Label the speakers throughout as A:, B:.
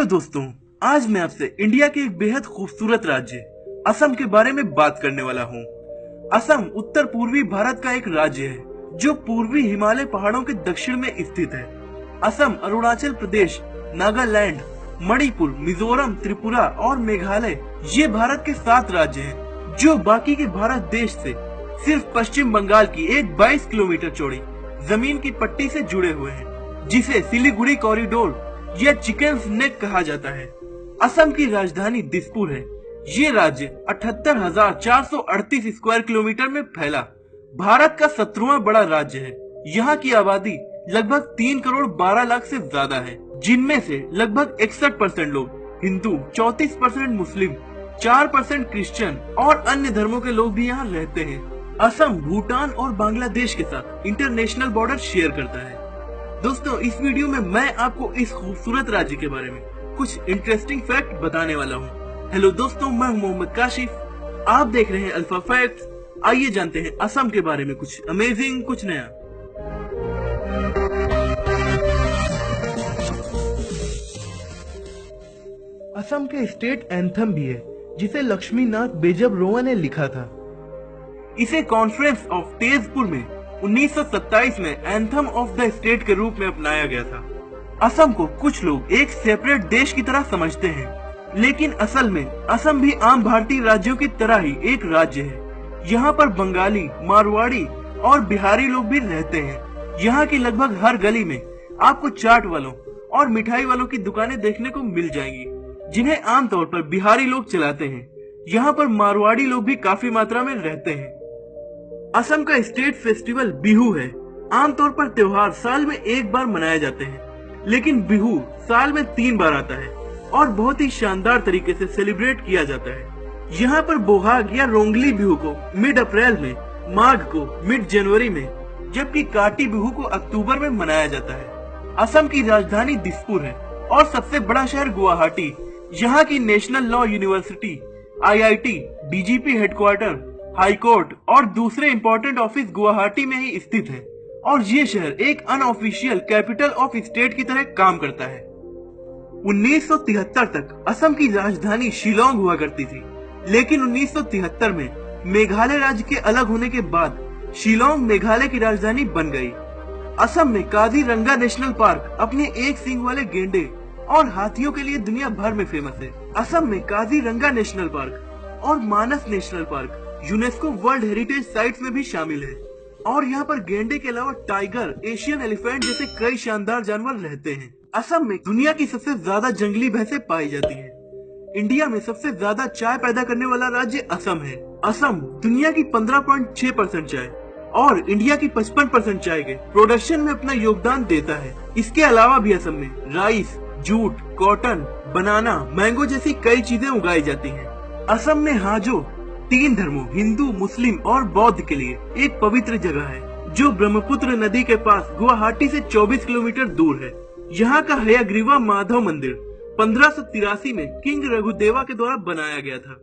A: Hello दोस्तों, आज मैं आपसे इंडिया के एक बेहद खूबसूरत राज्य असम के बारे में बात करने वाला हूँ। असम उत्तर पूर्वी भारत का एक राज्य है जो पूर्वी हिमालय पहाड़ों के दक्षिण में स्थित है। असम अरुणाचल प्रदेश, नागालैंड, मणिपुर, मिजोरम, त्रिपुरा और मेघालय ये भारत के 7 राज्य हैं जो बाकी के भारत देश से सिर्फ पश्चिम बंगाल की एक 22 किलोमीटर चौड़ी जमीन की पट्टी से जुड़े हुए हैं, जिसे सिलीगुड़ी कॉरिडोर या चिकन्स नेक कहा जाता है। असम की राजधानी दिसपुर है। ये राज्य 78,438 स्क्वायर किलोमीटर में फैला भारत का 17वां बड़ा राज्य है। यहाँ की आबादी लगभग 3 करोड़ 12 लाख से ज्यादा है, जिनमें से लगभग 61% लोग हिंदू, 34% मुस्लिम, 4% क्रिश्चियन और अन्य धर्मों के लोग भी यहाँ रहते हैं। असम भूटान और बांग्लादेश के साथ इंटरनेशनल बॉर्डर शेयर करता है। दोस्तों, इस वीडियो में मैं आपको इस खूबसूरत राज्य के बारे में कुछ इंटरेस्टिंग फैक्ट बताने वाला हूँ। हेलो दोस्तों, मैं हूँ मोहम्मद काशिफ, आप देख रहे हैं अल्फा फैक्ट्स। आइए जानते हैं असम के बारे में कुछ अमेजिंग, कुछ नया। असम के स्टेट एंथम भी है, जिसे लक्ष्मीनाथ बेजबरोवा ने लिखा था। इसे कॉन्फ्रेंस ऑफ तेजपुर में 1927 में एंथम ऑफ द स्टेट के रूप में अपनाया गया था। असम को कुछ लोग एक सेपरेट देश की तरह समझते हैं, लेकिन असल में असम भी आम भारतीय राज्यों की तरह ही एक राज्य है। यहाँ पर बंगाली, मारवाड़ी और बिहारी लोग भी रहते हैं। यहाँ की लगभग हर गली में आपको चाट वालों और मिठाई वालों की दुकानें देखने को मिल जाएंगी, जिन्हें आमतौर पर बिहारी लोग चलाते हैं। यहाँ पर मारवाड़ी लोग भी काफी मात्रा में रहते हैं। असम का स्टेट फेस्टिवल बिहू है। आमतौर पर त्योहार साल में एक बार मनाए जाते हैं, लेकिन बिहू साल में 3 बार आता है और बहुत ही शानदार तरीके से सेलिब्रेट किया जाता है। यहाँ पर बोहाग या रोंगली बिहू को मिड अप्रैल में, माघ को मिड जनवरी में, जबकि काटी बिहू को अक्टूबर में मनाया जाता है। असम की राजधानी दिसपुर है और सबसे बड़ा शहर गुवाहाटी। यहाँ की national law university, IIT, DGP headquarter, high court और दूसरे इम्पोर्टेंट ऑफिस गुवाहाटी में ही स्थित है और ये शहर एक अनऑफिशियल कैपिटल ऑफ स्टेट की तरह काम करता है। 1973 तक असम की राजधानी शिलोंग हुआ करती थी, लेकिन 1973 में मेघालय राज्य के अलग होने के बाद शिलोंग मेघालय की राजधानी बन गई। असम में काजीरंगा नेशनल पार्क अपने एक सींग वाले गेंडे और हाथियों के लिए दुनिया भर में फेमस है। असम में काजीरंगा नेशनल पार्क और Manas national park UNESCO world heritage sites में भी शामिल है और यहाँ पर गेंडे के अलावा टाइगर, एशियन एलिफेंट जैसे कई शानदार जानवर रहते हैं। असम में दुनिया की सबसे ज्यादा जंगली भैंसें पाई जाती हैं। इंडिया में सबसे ज्यादा चाय पैदा करने वाला राज्य असम है। असम दुनिया की 15.6% चाय और इंडिया की 55% चाय के प्रोडक्शन में अपना योगदान देता है। इसके अलावा भी असम में राइस, जूट, कॉटन, बनाना, मैंगो जैसी कई चीजें उगाई जाती हैं। असम में हाजो 3 धर्मों हिंदू, मुस्लिम और बौद्ध के लिए एक पवित्र जगह है, जो ब्रह्मपुत्र नदी के पास गुवाहाटी से 24 किलोमीटर दूर है। यहाँ का हयग्रीवा माधव मंदिर 1583 में किंग रघुदेवा के द्वारा बनाया गया था।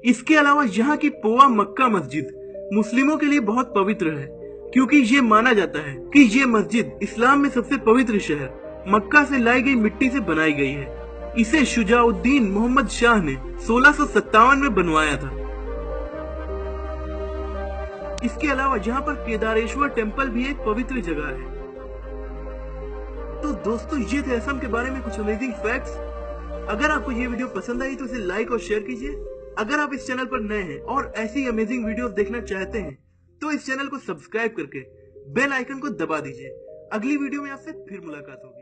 A: इसके अलावा यहाँ की पोआ मक्का मस्जिद मुस्लिमों के लिए बहुत पवित्र है, क्योंकि ये माना जाता है कि ये मस्जिद इस्लाम में सबसे पवित्र शहर मक्का से लाई गई मिट्टी से बनाई गई है। इसे शुजाउद्दीन मोहम्मद शाह ने 1657 में बनवाया था। इसके अलावा यहाँ पर केदारेश्वर टेम्पल भी एक पवित्र जगह है। तो दोस्तों, ये थे असम के बारे में कुछ अमेजिंग फैक्ट्स। अगर आपको ये वीडियो पसंद आई तो इसे लाइक और शेयर कीजिए। अगर आप इस चैनल पर नए हैं और ऐसी अमेजिंग वीडियोस देखना चाहते हैं तो इस चैनल को सब्सक्राइब करके बेल आइकन को दबा दीजिए। अगली वीडियो में आपसे फिर मुलाकात होगी।